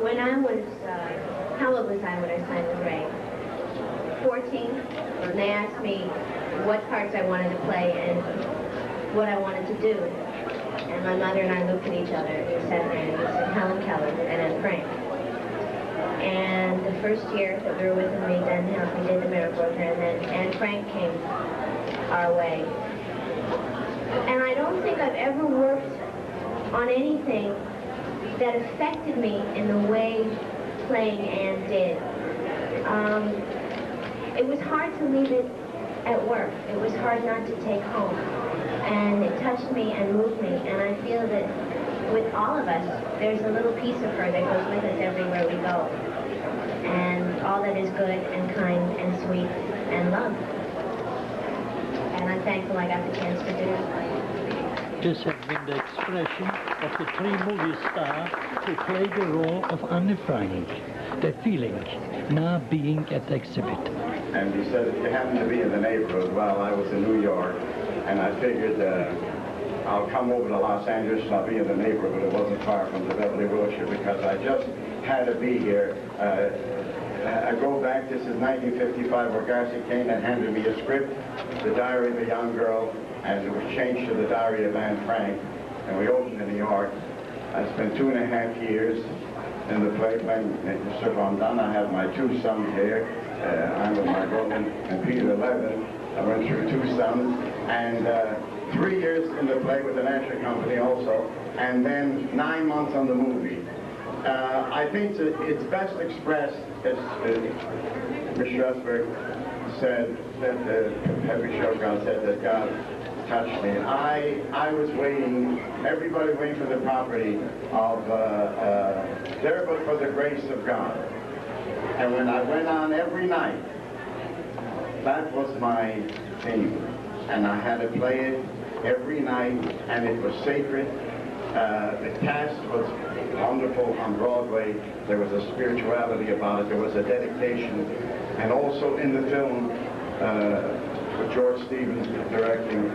When I was, how old was I when I signed with Ray? 14. And they asked me what parts I wanted to play and what I wanted to do. And my mother and I looked at each other and we sat there and we said Helen Keller and then Frank. And the first year that we were with me, then we did the Miracle Worker, and then Frank came our way. And I don't think I've ever worked on anything that affected me in the way playing Anne did. It was hard to leave it at work. It was hard not to take home. And it touched me and moved me. And I feel that with all of us, there's a little piece of her that goes with us everywhere we go. And all that is good and kind and sweet and love. And I'm thankful I got the chance to do it. This has been the expression of the three-movie star who played the role of Anne Frank, the feeling now being at the exhibit. And he said, if you happen to be in the neighborhood, well, I was in New York, and I figured I'll come over to Los Angeles and I'll be in the neighborhood. It wasn't far from the Beverly, Wilshire, because I just had to be here. I go back, this is 1955, where Garcia Kane had handed me a script, The Diary of a Young Girl, and it was changed to The Diary of Anne Frank, and we opened in New York. I spent 2.5 years in the play playing Mr. Von Dunn. I have my two sons here. I'm with my brother and Peter Levin. I went through two sons, and 3 years in the play with the National Company also, and then 9 months on the movie. I think it's best expressed, as Mr. Strasberg said, that Henry Shogun said that God touched me. I was waiting, everybody waiting for the property of There But For the Grace of God. And when I went on every night, that was my theme. And I had to play it every night, and it was sacred. The cast was wonderful on Broadway. There was a spirituality about it. There was a dedication. And also in the film, with George Stevens directing,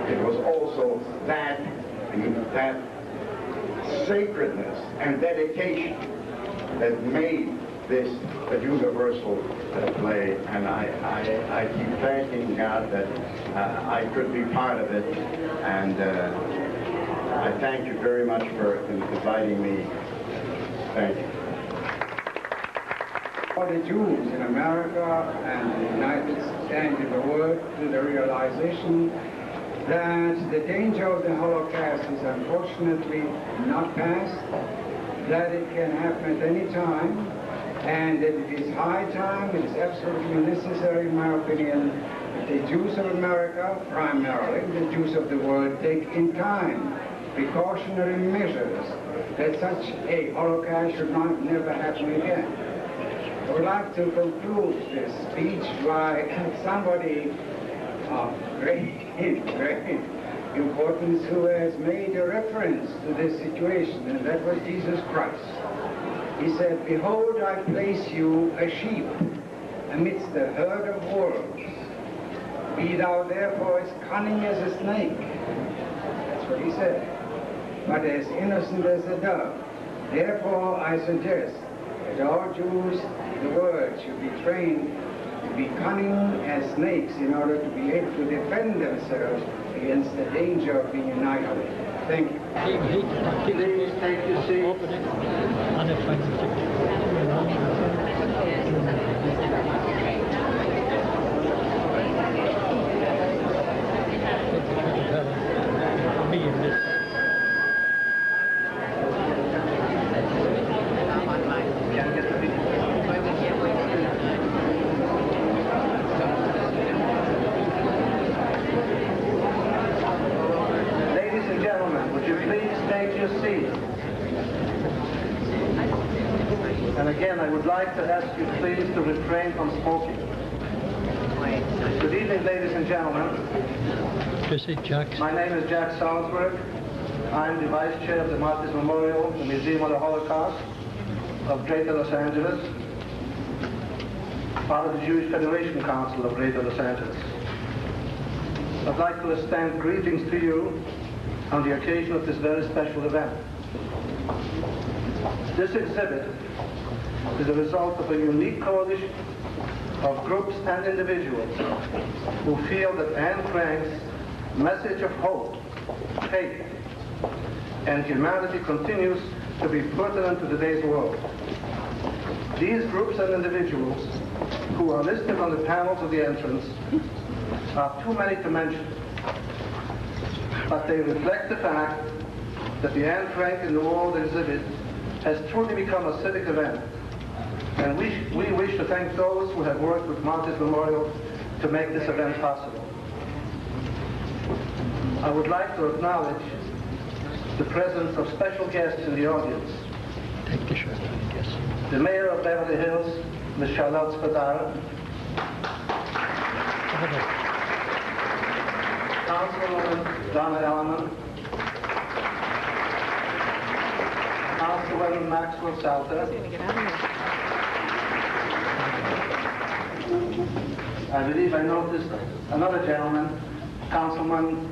it was also that sacredness and dedication that made this a universal play. And I keep thanking God that I could be part of it. And I thank you very much for inviting me. Thank you. For the Jews in America and the United States and the world, to the realization that the danger of the Holocaust is unfortunately not past, that it can happen at any time, and that it is high time, it is absolutely necessary, in my opinion, that the Jews of America, primarily the Jews of the world, take in time precautionary measures that such a Holocaust should never happen again. I would like to conclude this speech by somebody of great importance who has made a reference to this situation, and that was Jesus Christ. He said, "Behold, I place you a sheep amidst the herd of wolves. Be thou therefore as cunning as a snake." That's what he said. "But as innocent as a dove. Therefore, I suggest that all Jews in the world should be trained to be cunning as snakes in order to be able to defend themselves against the danger of being annihilated." Thank you. Please take your seats. And again, I would like to ask you please to refrain from smoking. Good evening, ladies and gentlemen. My name is Jack Salzberg. I'm the Vice Chair of the Martyrs Memorial, the Museum of the Holocaust of Greater Los Angeles, part of the Jewish Federation Council of Greater Los Angeles. I'd like to extend greetings to you on the occasion of this very special event. This exhibit is a result of a unique coalition of groups and individuals who feel that Anne Frank's message of hope, faith, and humanity continues to be pertinent to today's world. These groups and individuals, who are listed on the panels of the entrance, are too many to mention, but they reflect the fact that the Anne Frank in the World exhibit has truly become a civic event, and we wish to thank those who have worked with Martyr's Memorial to make this event possible. I would like to acknowledge the presence of special guests in the audience. Take the shirt, I guess. The Mayor of Beverly Hills, Ms. Charlotte Spadara, Councilwoman Donna Elliman, Councilwoman Maxwell Salter, I believe I noticed another gentleman, Councilman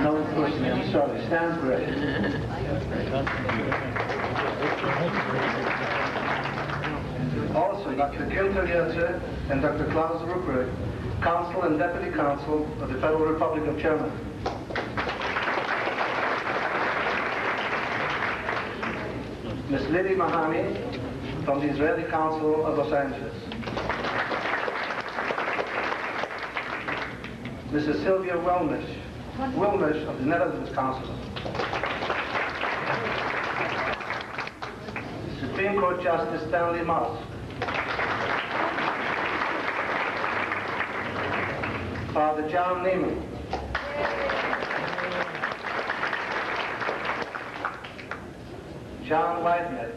no, unfortunately, I'm sorry, Stansbury. Also, Dr. Gilter Yerze and Dr. Klaus Rupprecht, Consul and Deputy Consul of the Federal Republic of Germany. Ms. Lily Mahani from the Israeli Council of Los Angeles. Mrs. Sylvia Wilmish of the Netherlands Council. Supreme Court Justice Stanley Moss. Father John Neiman. John Whitehead.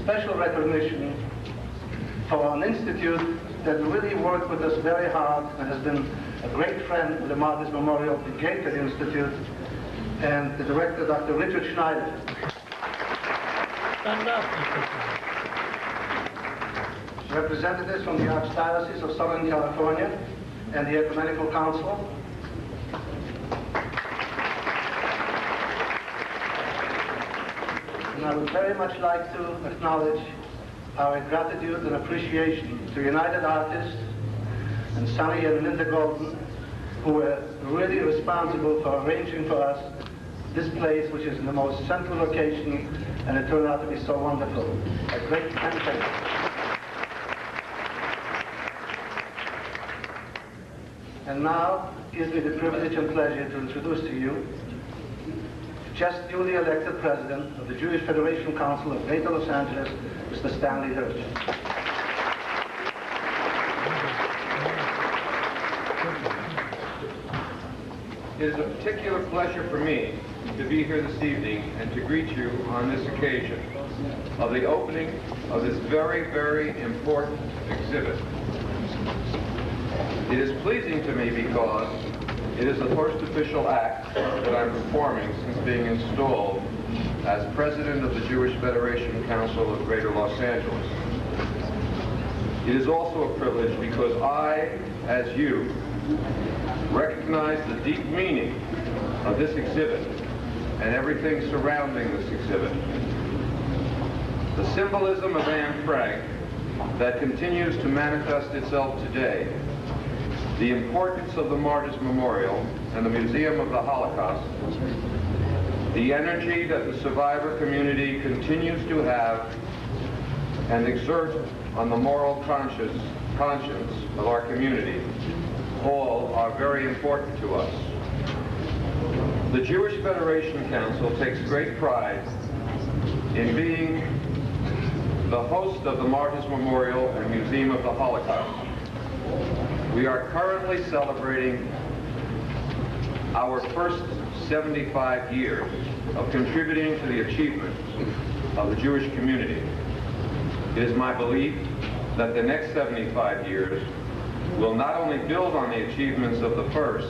Special recognition for an institute that really worked with us very hard and has been a great friend of the Martyr's Memorial, the Gated Institute, and the director, Dr. Richard Schneider. Stand up. Representatives from the Archdiocese of Southern California and the Ecumenical Council. And I would very much like to acknowledge our gratitude and appreciation to United Artists and Sonny and Linda Golden, who were really responsible for arranging for us this place, which is in the most central location, and it turned out to be so wonderful. A great thank you. And now, it gives me the privilege and pleasure to introduce to you just newly elected president of the Jewish Federation Council of Greater Los Angeles, Mr. Stanley Hirsch. It is a particular pleasure for me to be here this evening and to greet you on this occasion of the opening of this very, very important exhibit. It is pleasing to me because it is the first official act that I'm performing since being installed as president of the Jewish Federation Council of Greater Los Angeles. It is also a privilege because I, as you, recognize the deep meaning of this exhibit and everything surrounding this exhibit. The symbolism of Anne Frank that continues to manifest itself today, the importance of the Martyr's Memorial and the Museum of the Holocaust, the energy that the survivor community continues to have and exert on the moral conscience of our community, all are very important to us. The Jewish Federation Council takes great pride in being the host of the Martyr's Memorial and Museum of the Holocaust. We are currently celebrating our first 75 years of contributing to the achievements of the Jewish community. It is my belief that the next 75 years will not only build on the achievements of the first,